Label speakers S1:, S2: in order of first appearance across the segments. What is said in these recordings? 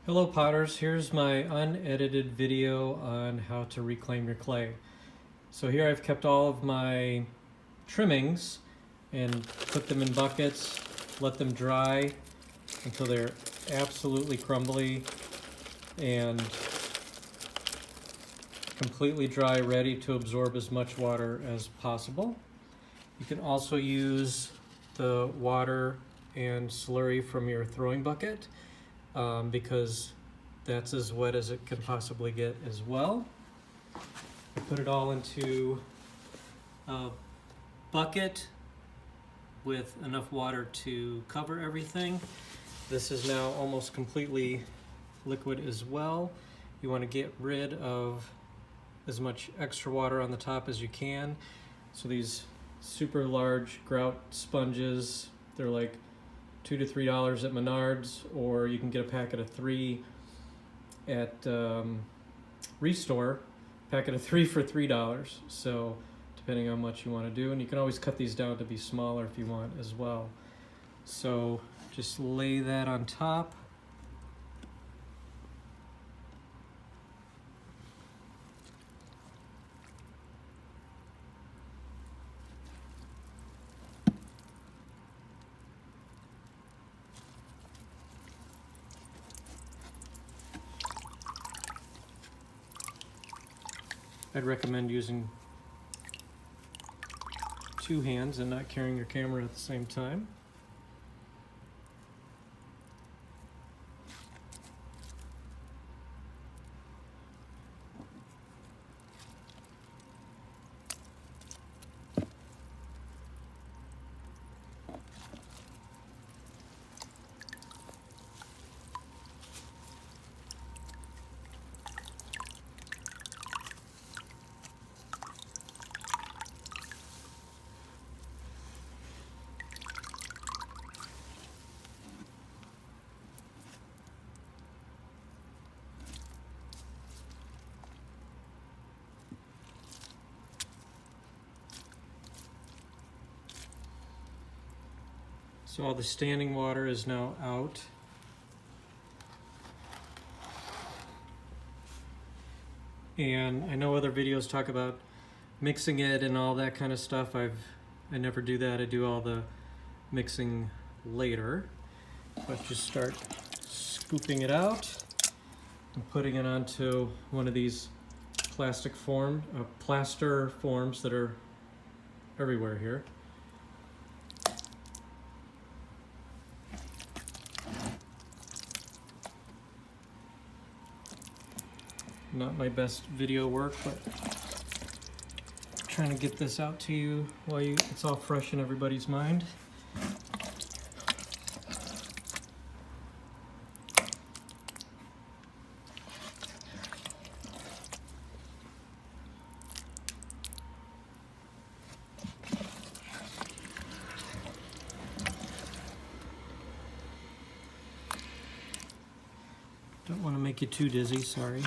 S1: Hello Potters, here's my unedited video on how to reclaim your clay. So here I've kept all of my trimmings and put them in buckets, let them dry until they're absolutely crumbly and completely dry, ready to absorb as much water as possible. You can also use the water and slurry from your throwing bucket because that's as wet as it can possibly get as well. I put it all into a bucket with enough water to cover everything. This is now almost completely liquid as well. You want to get rid of as much extra water on the top as you can. So these super large grout sponges, they're like $2 to $3 at Menards, or you can get a packet of 3 at Restore. Packet of 3 for $3. So depending on how much you want to do, and you can always cut these down to be smaller if you want as well. So just lay that on top. I'd recommend using 2 hands and not carrying your camera at the same time. So all the standing water is now out. And I know other videos talk about mixing it and all that kind of stuff. I never do that. I do all the mixing later. But just start scooping it out and putting it onto one of these plaster forms that are everywhere here. Not my best video work, but trying to get this out to you while it's all fresh in everybody's mind. Don't want to make you too dizzy, sorry.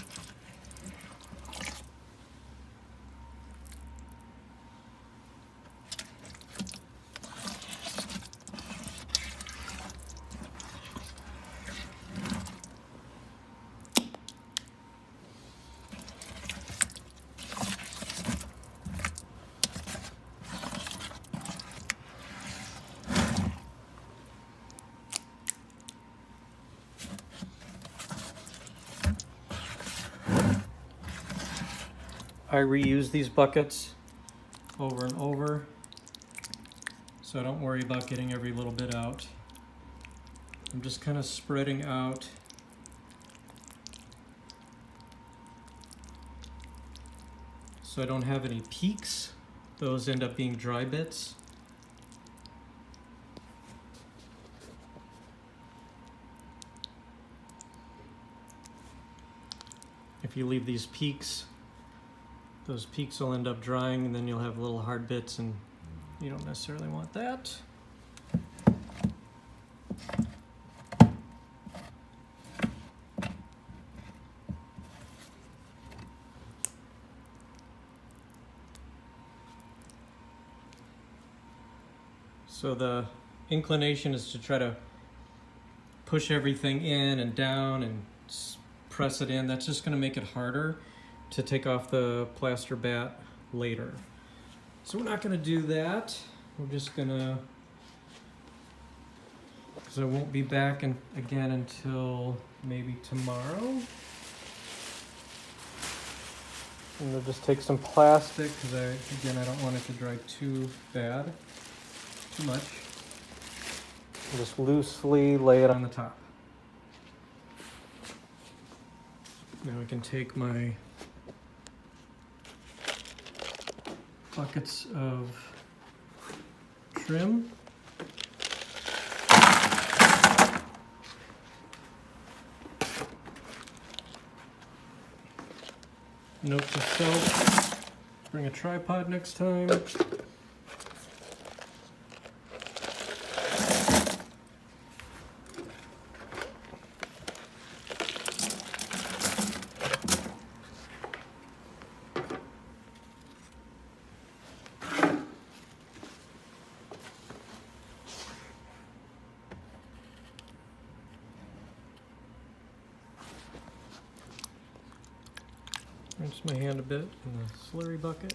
S1: I reuse these buckets over and over, so don't worry about getting every little bit out. I'm just kind of spreading out so I don't have any peaks. Those end up being dry bits. If you leave these peaks, those peaks will end up drying and then you'll have little hard bits, and you don't necessarily want that. So the inclination is to try to push everything in and down and press it in. That's just going to make it harder to take off the plaster bat later. So we're not going to do that. We're just going to, because I won't be back again until maybe tomorrow. I'm going to just take some plastic because I don't want it to dry too much. And just loosely lay it on the top. Now I can take my buckets of trim. Note to self, bring a tripod next time. Rinse my hand a bit in the slurry bucket.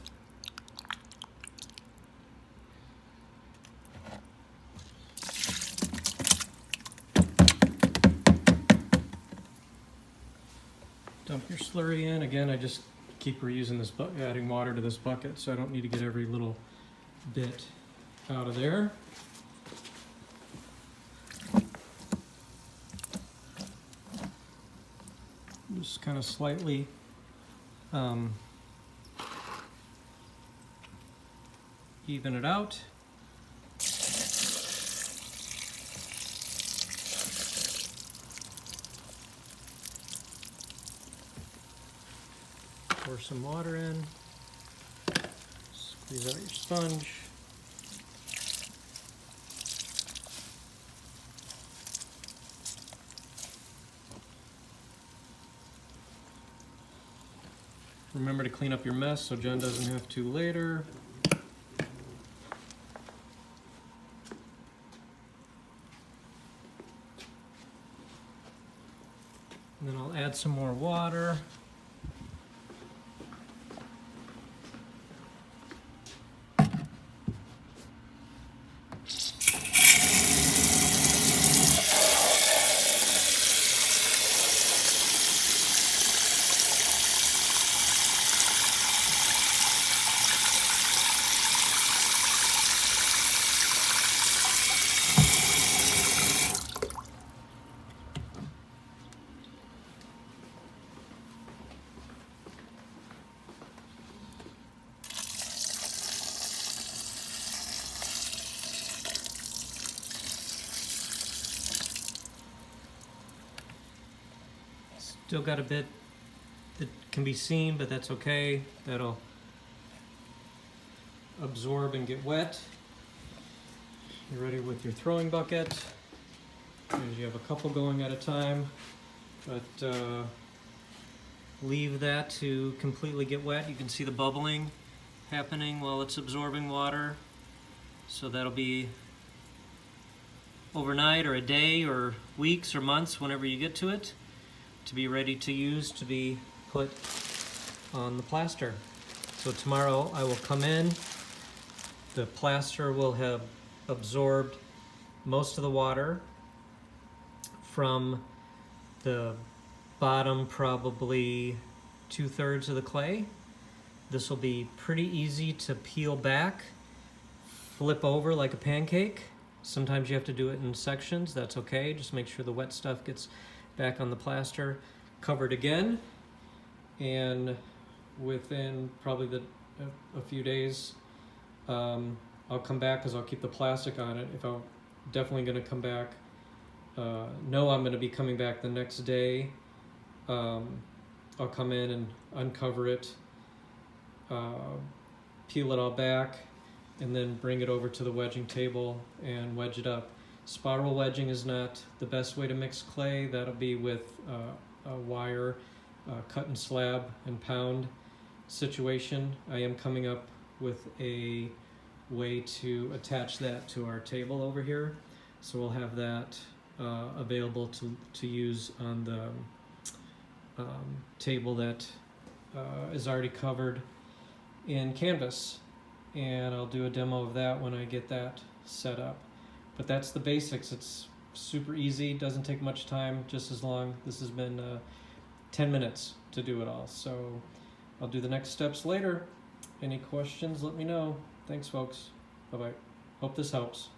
S1: Dump your slurry in. Again, I just keep reusing this adding water to this bucket, so I don't need to get every little bit out of there. Just kind of slightly even it out. Pour some water in. Squeeze out your sponge. Remember to clean up your mess so Jen doesn't have to later. And then I'll add some more water. Still got a bit that can be seen, but that's okay. That'll absorb and get wet. You're ready with your throwing bucket. You have a couple going at a time, but leave that to completely get wet. You can see the bubbling happening while it's absorbing water. So that'll be overnight or a day or weeks or months whenever you get to it, to be ready to use, to be put on the plaster. So tomorrow I will come in, the plaster will have absorbed most of the water from the bottom, probably 2/3 of the clay. This will be pretty easy to peel back, flip over like a pancake. Sometimes you have to do it in sections, that's okay. Just make sure the wet stuff gets back on the plaster. Covered again, and within probably a few days, I'll come back because I'll keep the plastic on it. If I'm definitely going to come back, know I'm going to be coming back the next day. I'll come in and uncover it, peel it all back, and then bring it over to the wedging table and wedge it up. Spiral wedging is not the best way to mix clay. That'll be with a wire, cut and slab and pound situation. I am coming up with a way to attach that to our table over here. So we'll have that available to use on table that is already covered in Canvas, and I'll do a demo of that when I get that set up. But that's the basics. It's super easy, doesn't take much time, just as long. This has been 10 minutes to do it all. So I'll do the next steps later. Any questions, let me know. Thanks, folks. Bye-bye. Hope this helps.